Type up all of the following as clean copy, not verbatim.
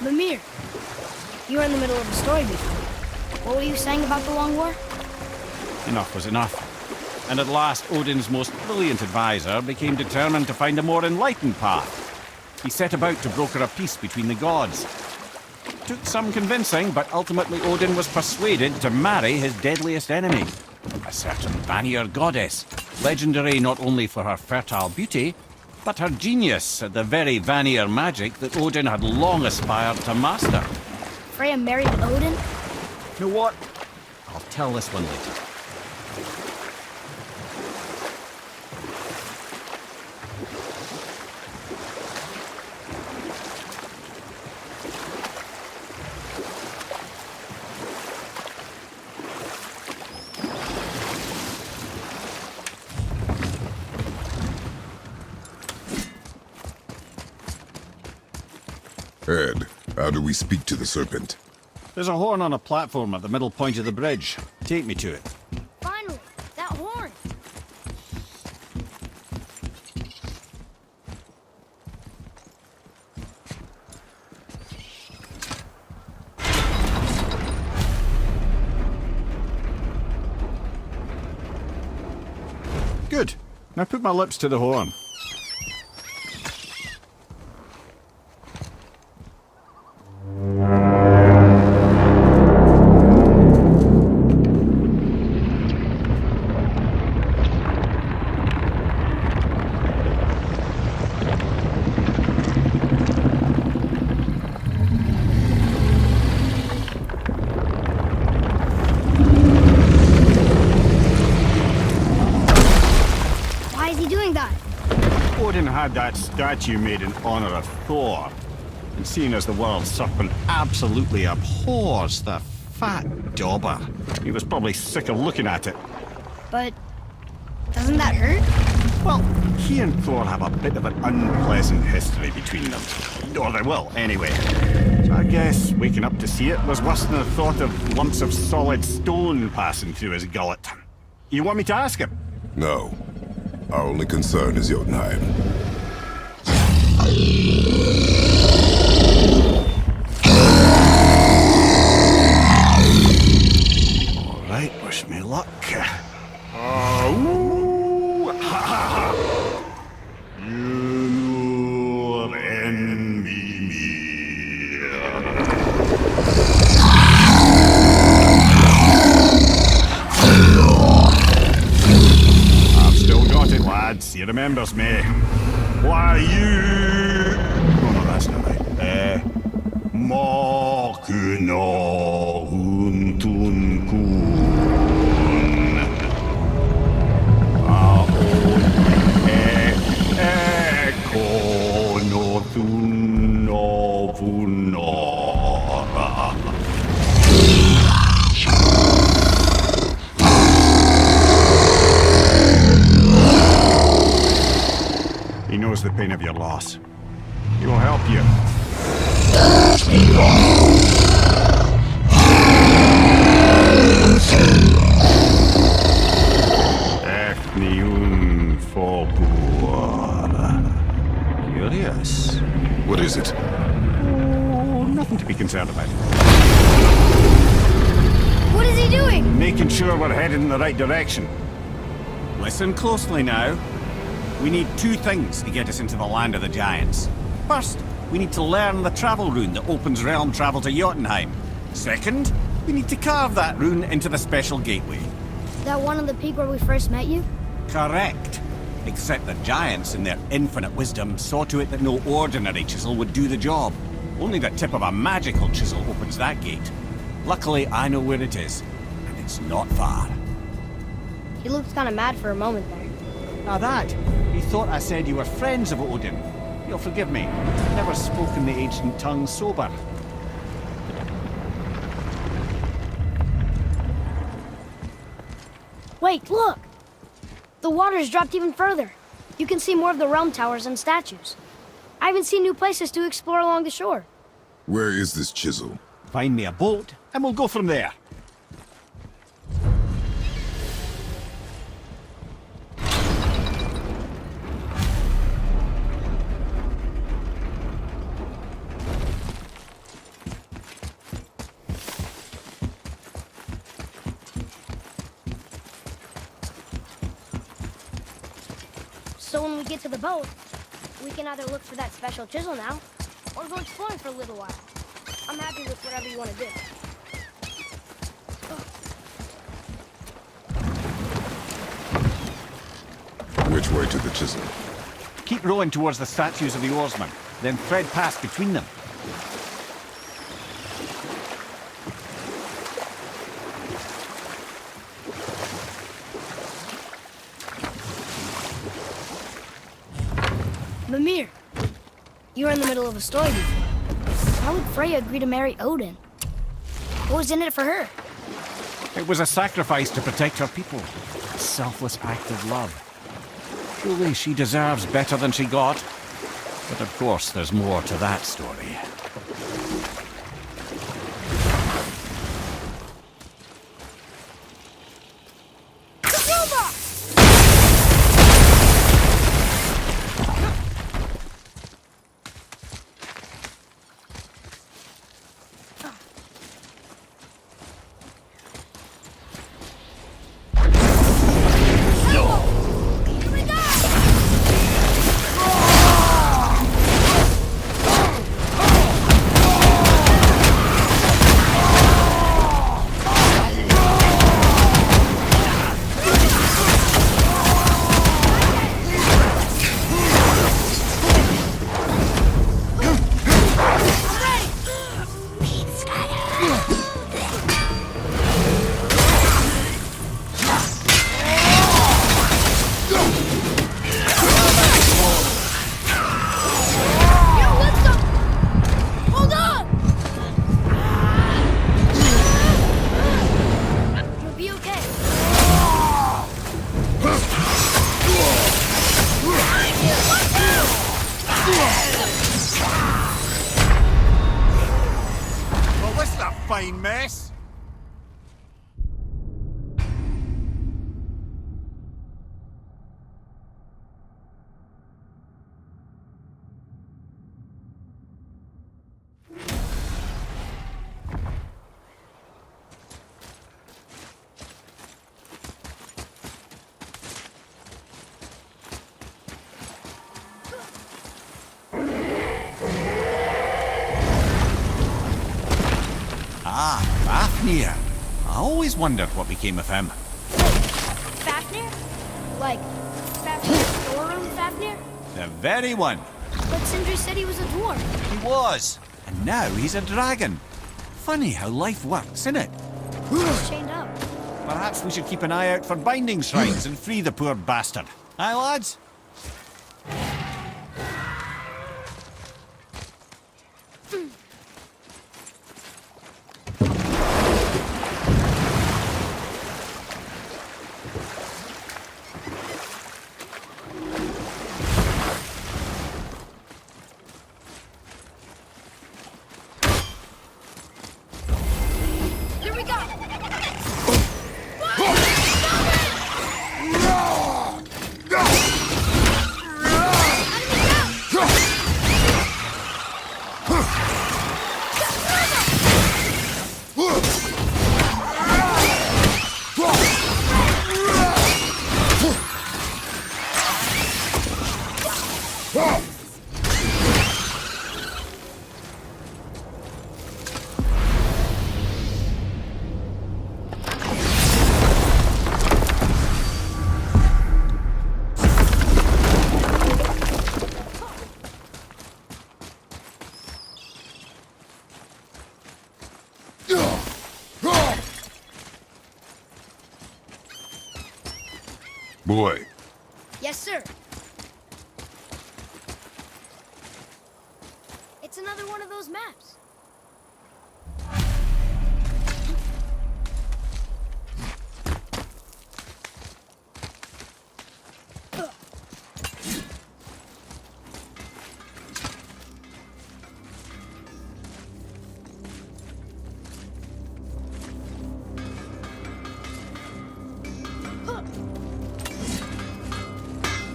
Mimir, you were in the middle of a story before. What were you saying about the Long War? Enough was enough. And at last, Odin's most brilliant advisor became determined to find a more enlightened path. He set about to broker a peace between the gods. Took some convincing, but ultimately Odin was persuaded to marry his deadliest enemy, a certain Vanir goddess, legendary not only for her fertile beauty, but her genius at the very Vanir magic that Odin had long aspired to master. Freya married Odin? You know what? I'll tell this one later. Ed, how do we speak to the serpent? There's a horn on a platform at the middle point of the bridge. Take me to it. Finally, that horn! Good. Now put my lips to the horn. Odin had that statue made in honor of Thor. And seeing as the world serpent absolutely abhors the fat dauber, he was probably sick of looking at it. But doesn't that hurt? Well, he and Thor have a bit of an unpleasant history between them. Or they will, anyway. So I guess waking up to see it was worse than the thought of lumps of solid stone passing through his gullet. You want me to ask him? No. Our only concern is Jotunheim. All right, wish me luck. Ooh, ha, ha, ha. You envy me. I've still got it, lads. He remembers me. Why you? Oh no, that's not right. Makuna huntun kun. He knows the pain of your loss. He will help you. Curious. What is it? Oh, nothing to be concerned about. What is he doing? Making sure we're headed in the right direction. Listen closely now. We need two things to get us into the land of the giants. First, we need to learn the travel rune that opens realm travel to Jotunheim. Second, we need to carve that rune into the special gateway. That one on the peak where we first met you? Correct. Except the giants, in their infinite wisdom, saw to it that no ordinary chisel would do the job. Only the tip of a magical chisel opens that gate. Luckily, I know where it is, and it's not far. He looked kind of mad for a moment there. Now that, he thought I said you were friends of Odin. You'll forgive me. Never spoken the ancient tongue sober. Wait, look! The water's dropped even further. You can see more of the realm towers and statues. I haven't seen new places to explore along the shore. Where is this chisel? Find me a boat, and we'll go from there. So when we get to the boat, we can either look for that special chisel now, or go exploring for a little while. I'm happy with whatever you want to do. Which way to the Chisel? Keep rowing towards the statues of the oarsmen, then thread past between them. Mimir, you were in the middle of a story before. Why would Freya agree to marry Odin? What was in it for her? It was a sacrifice to protect her people. A selfless act of love. Surely she deserves better than she got. But of course, there's more to that story. Fine mess. Ah, Fafnir. I always wondered what became of him. Fafnir? Like, Fafnir's storeroom Fafnir? The very one. But Sindri said he was a dwarf. He was. And now he's a dragon. Funny how life works, isn't it? He's chained up. Perhaps we should keep an eye out for binding shrines and free the poor bastard. Aye, lads? Boy. Yes, sir. It's another one of those maps.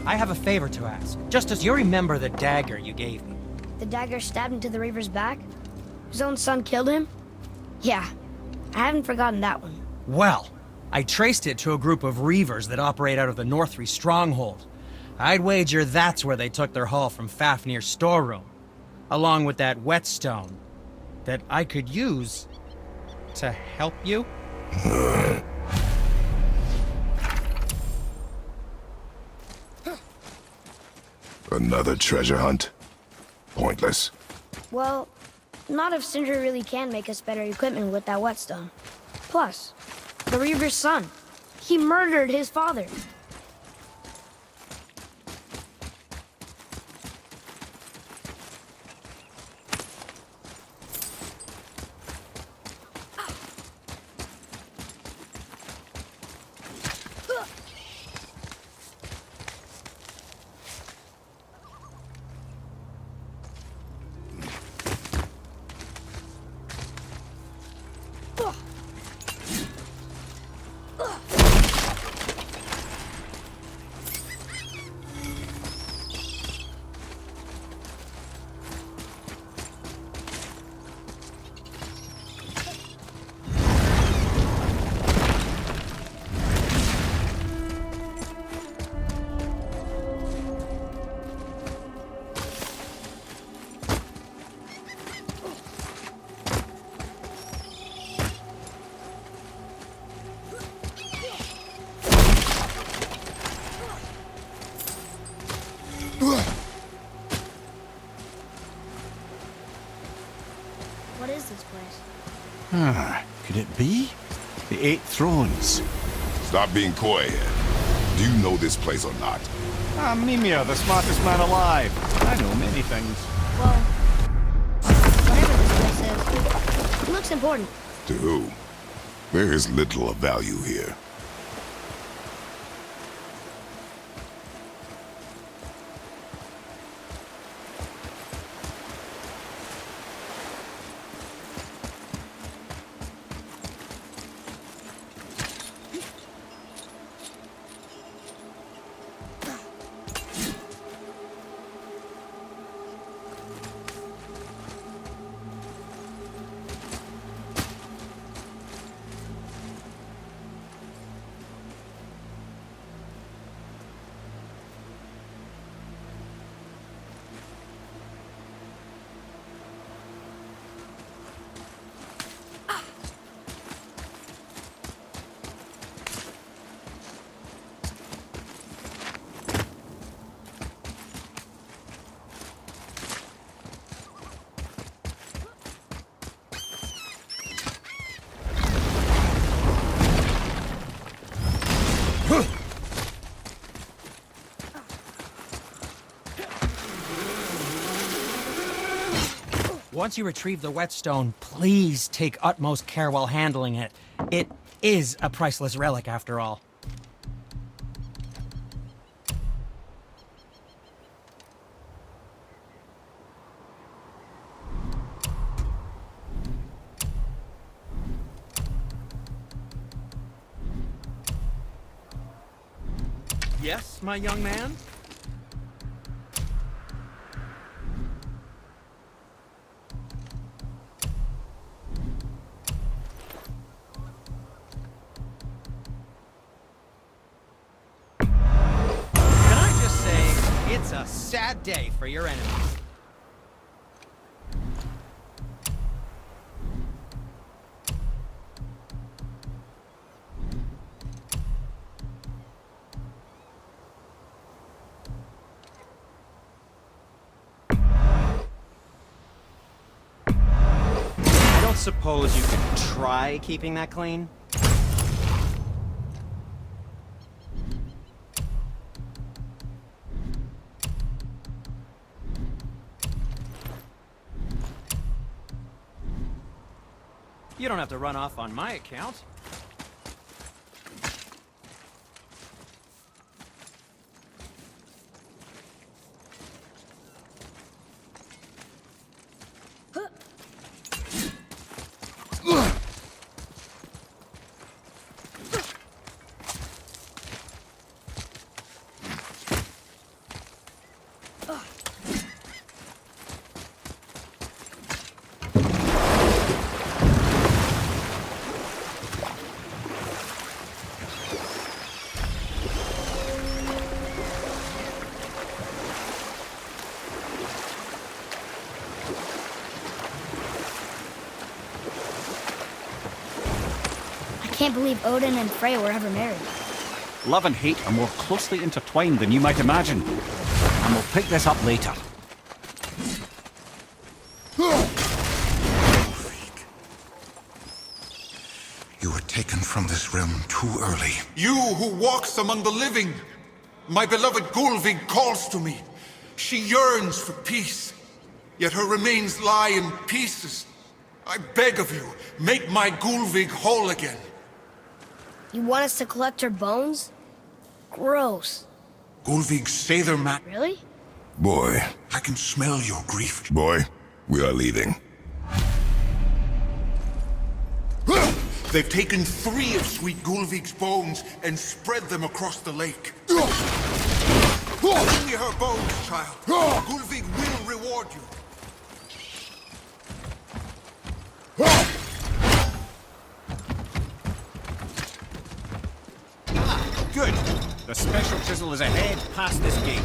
I have a favor to ask. Just as you remember the dagger you gave me. The dagger stabbed into the Reaver's back? His own son killed him? Yeah, I haven't forgotten that one. Well, I traced it to a group of Reavers that operate out of the Northry stronghold. I'd wager that's where they took their haul from Fafnir's storeroom, along with that whetstone that I could use to help you. Another treasure hunt? Pointless. Well, not if Sindri really can make us better equipment with that whetstone. Plus, the Reaver's son. He murdered his father. What is this place? Could it be? The Eight Thrones. Stop being coy here. Do you know this place or not? Mimir, the smartest man alive. I know many things. Well, whatever this place is, it looks important. To who? There is little of value here. Once you retrieve the whetstone, please take utmost care while handling it. It is a priceless relic, after all. Yes, my young man? It's a sad day for your enemies. I don't suppose you could try keeping that clean? You don't have to run off on my account. Can't believe Odin and Freya were ever married. Love and hate are more closely intertwined than you might imagine. And we'll pick this up later. You were taken from this realm too early. You who walks among the living! My beloved Gulvig calls to me. She yearns for peace, yet her remains lie in pieces. I beg of you, make my Gulvig whole again. You want us to collect her bones? Gross. Gulvig Sathermat. Really? Boy, I can smell your grief. boy, we are leaving. They've taken 3 of sweet Gulvig's bones and spread them across the lake. Bring me her bones, child. Gulvig will reward you. Good. The special chisel is ahead past this gate.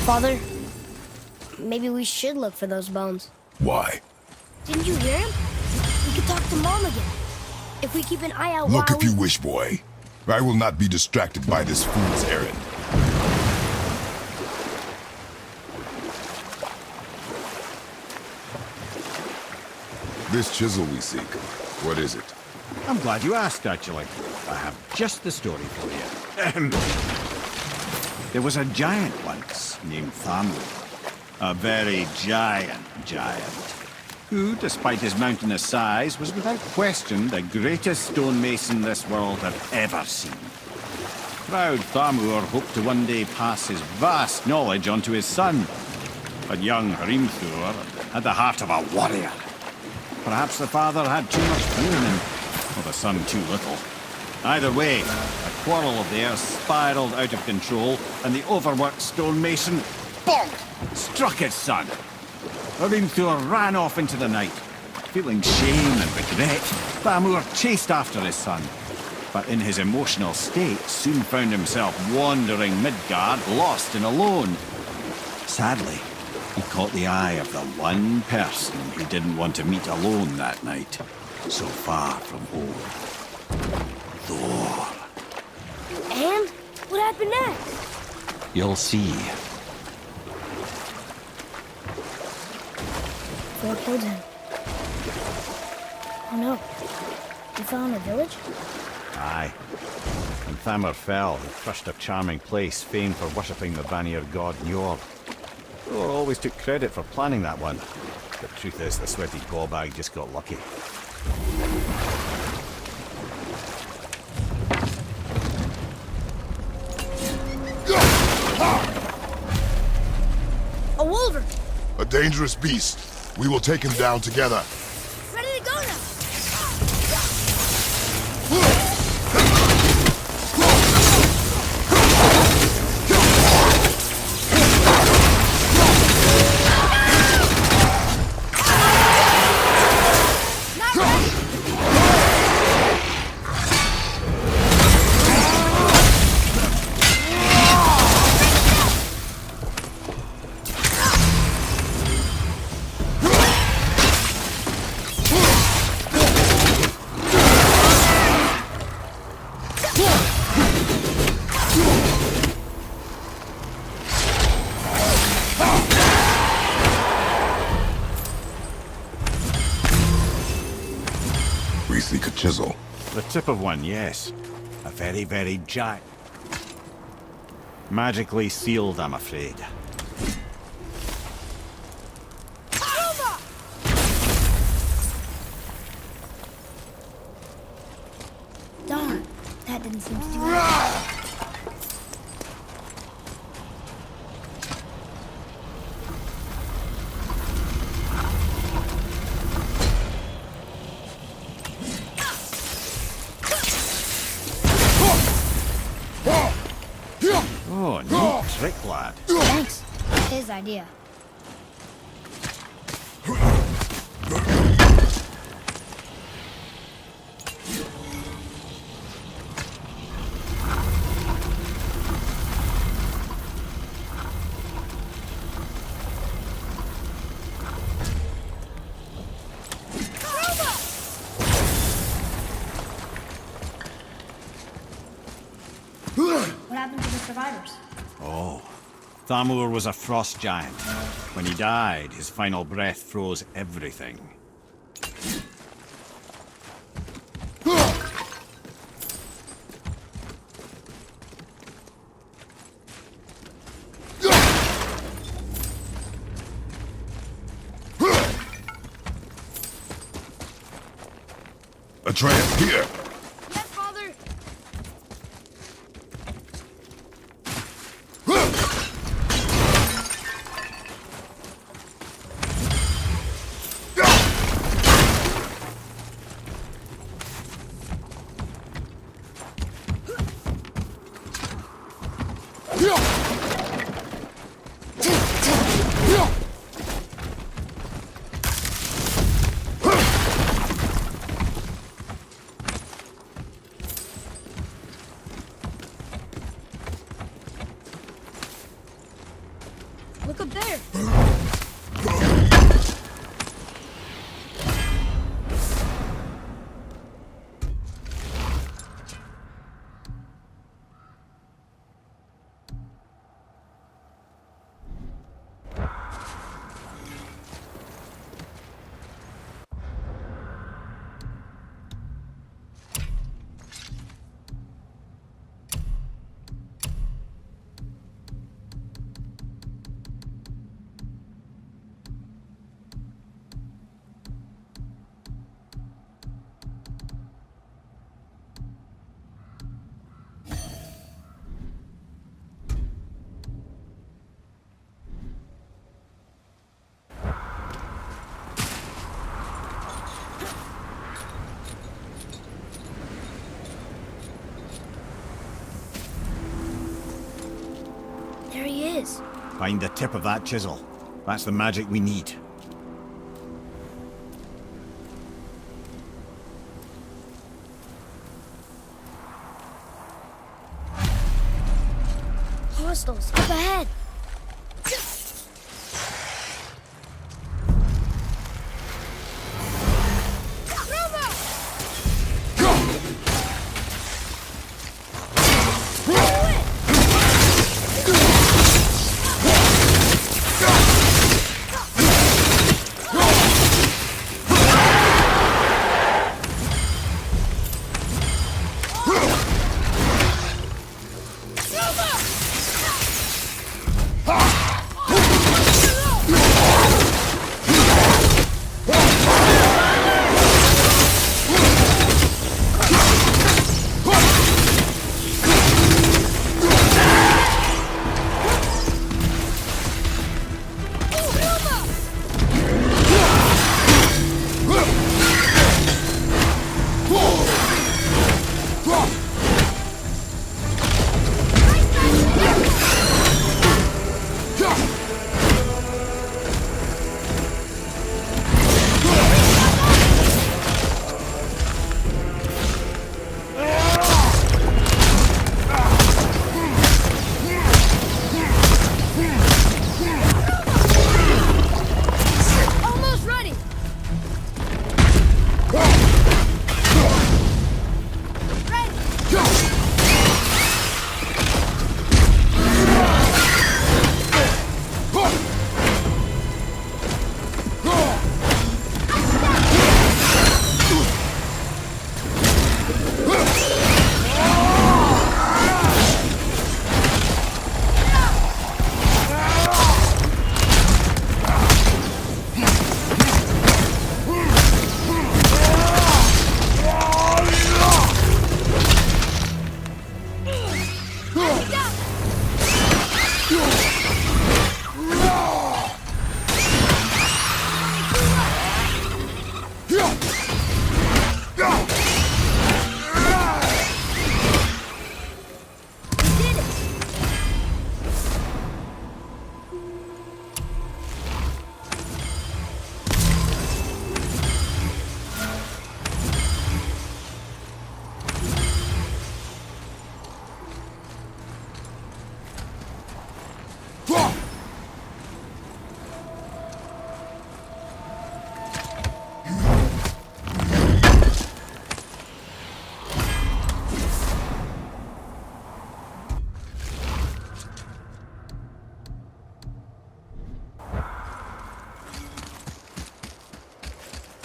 Father, maybe we should look for those bones. Why? Didn't you hear him? We could talk to Mom again. If we keep an eye out Look while if you wish, boy. I will not be distracted by this fool's errand. This chisel we seek, what is it? I'm glad you asked, actually. I have just the story for you. There was a giant once named Thamur. A very giant, who, despite his mountainous size, was without question the greatest stonemason this world had ever seen. Proud Thamur hoped to one day pass his vast knowledge on to his son. But young Hrimthur had the heart of a warrior. Perhaps the father had too much fear in him, or the son too little. Either way, a quarrel of theirs spiraled out of control, and the overworked stonemason, bonk, struck his son. Hrimthur ran off into the night. Feeling shame and regret, Thamur chased after his son. But in his emotional state, soon found himself wandering Midgard, lost and alone. Sadly, he caught the eye of the one person he didn't want to meet alone that night, so far from home. Thor. And? What happened next? You'll see. Thor killed him. Oh no. He fell in a village? Aye. When Thamur fell, he crushed a charming place famed for worshipping the Vanir god Njord. Thor always took credit for planning that one. The truth is, the sweaty ballbag just got lucky. A wolverine! A dangerous beast. We will take him down together. Ready to go now! chisel. The tip of one, yes. A very, very giant. Magically sealed, I'm afraid. Darn, that didn't seem to do anything. Oh, neat trick, lad. Thanks. His idea. What happened to the survivors? Oh, Thamur was a frost giant. When he died, his final breath froze everything. Atreus, here! Yes, Father! Look up there! There he is. Find the tip of that chisel. That's the magic we need. Hostiles, up ahead!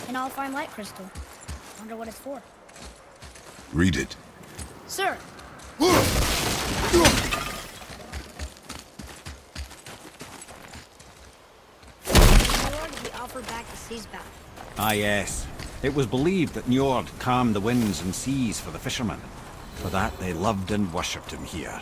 An all-fine light crystal. Wonder what it's for. Read it. Sir! Lord, he offered back the seas bound. Ah, yes. It was believed that Njord calmed the winds and seas for the fishermen. For that, they loved and worshipped him here.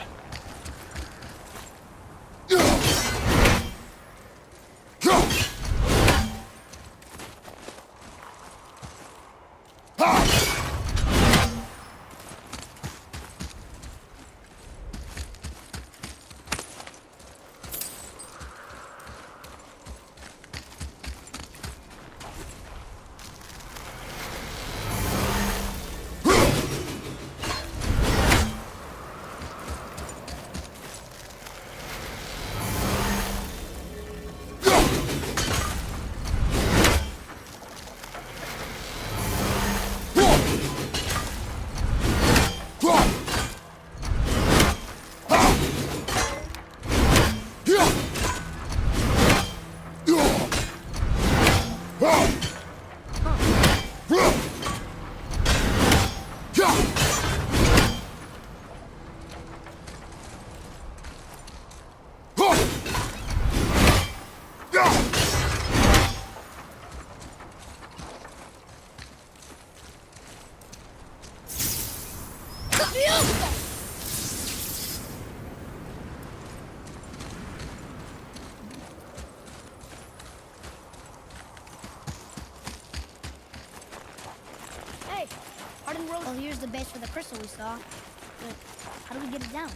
Hey, Arden Road. Well, here's the base for the crystal we saw. But how do we get it down?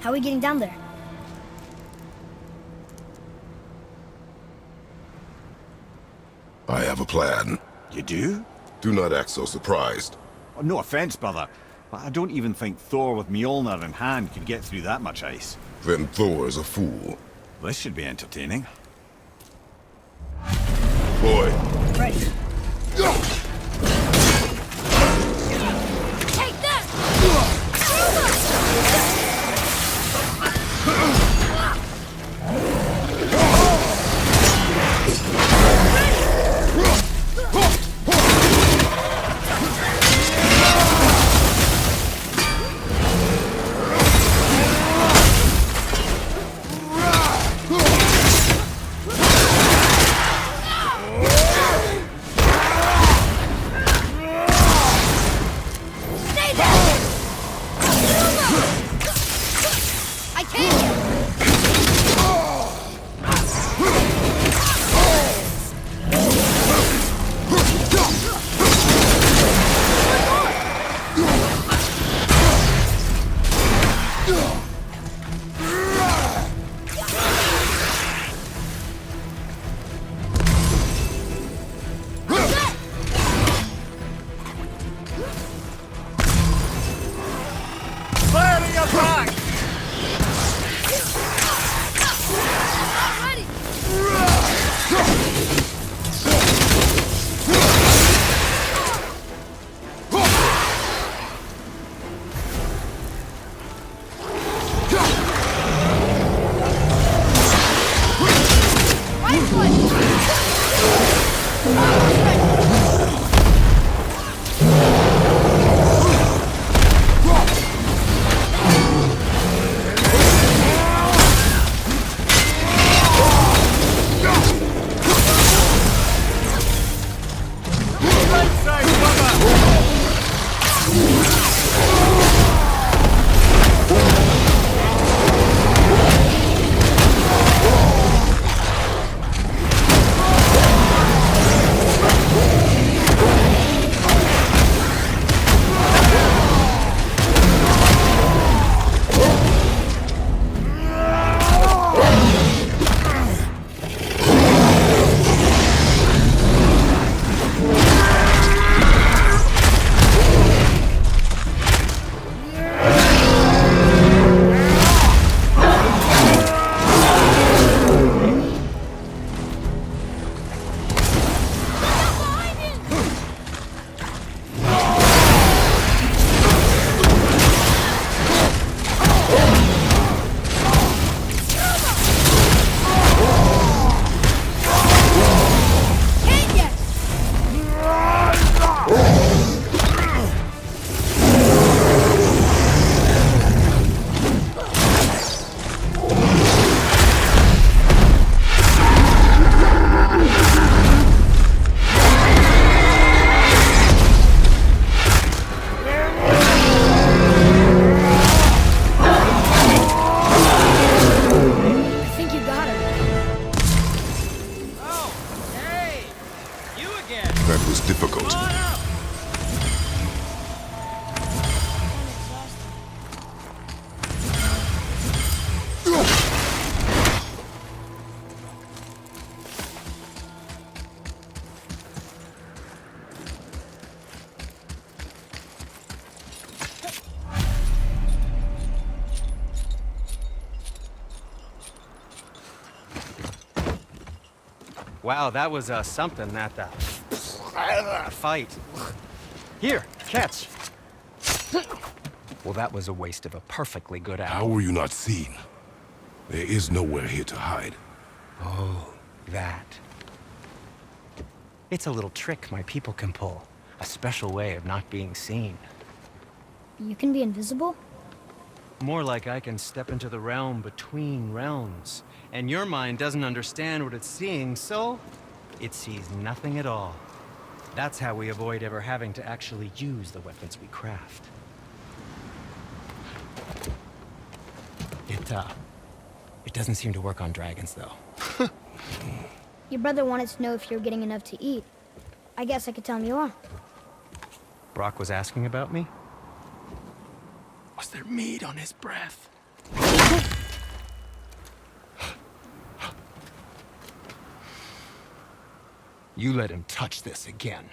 How are we getting down there? I have a plan. You do? Do not act so surprised. Oh, no offense, brother, but I don't even think Thor with Mjolnir in hand could get through that much ice. Then Thor is a fool. This should be entertaining. Boy. Ready. Take this! Wow, that was something, that fight. Here, catch. Well, that was a waste of a perfectly good How apple. were you not seen? There is nowhere here to hide. Oh, that. It's a little trick my people can pull. A special way of not being seen. You can be invisible? More like I can step into the realm between realms. And your mind doesn't understand what it's seeing, so it sees nothing at all. That's how we avoid ever having to actually use the weapons we craft. It doesn't seem to work on dragons, though. Your brother wanted to know if you're getting enough to eat. I guess I could tell him you are. Brock was asking about me? Was there meat on his breath? You let him touch this again.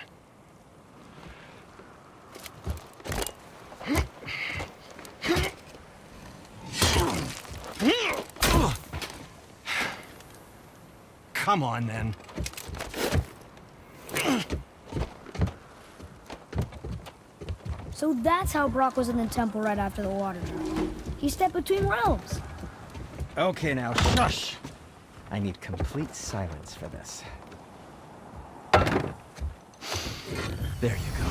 Come on, then. So that's how Brock was in the temple right after the water dropped. He stepped between realms. Okay, now shush! I need complete silence for this. There you go.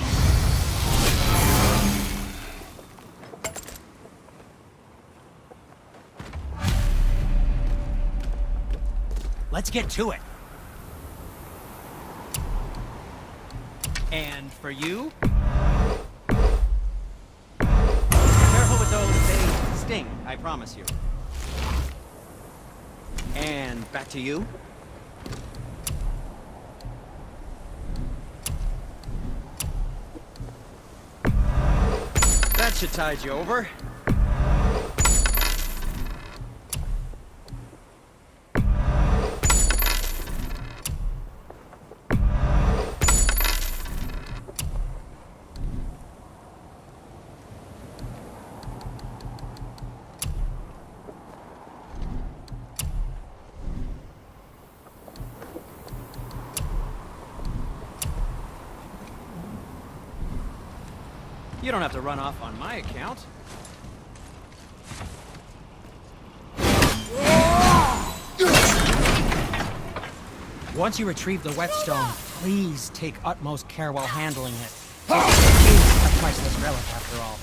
Let's get to it. And for you? Careful with those, they sting, I promise you. And back to you. That should tide you over. You don't have to run off on my account. Once you retrieve the whetstone, please take utmost care while handling it. It is a priceless relic, after all.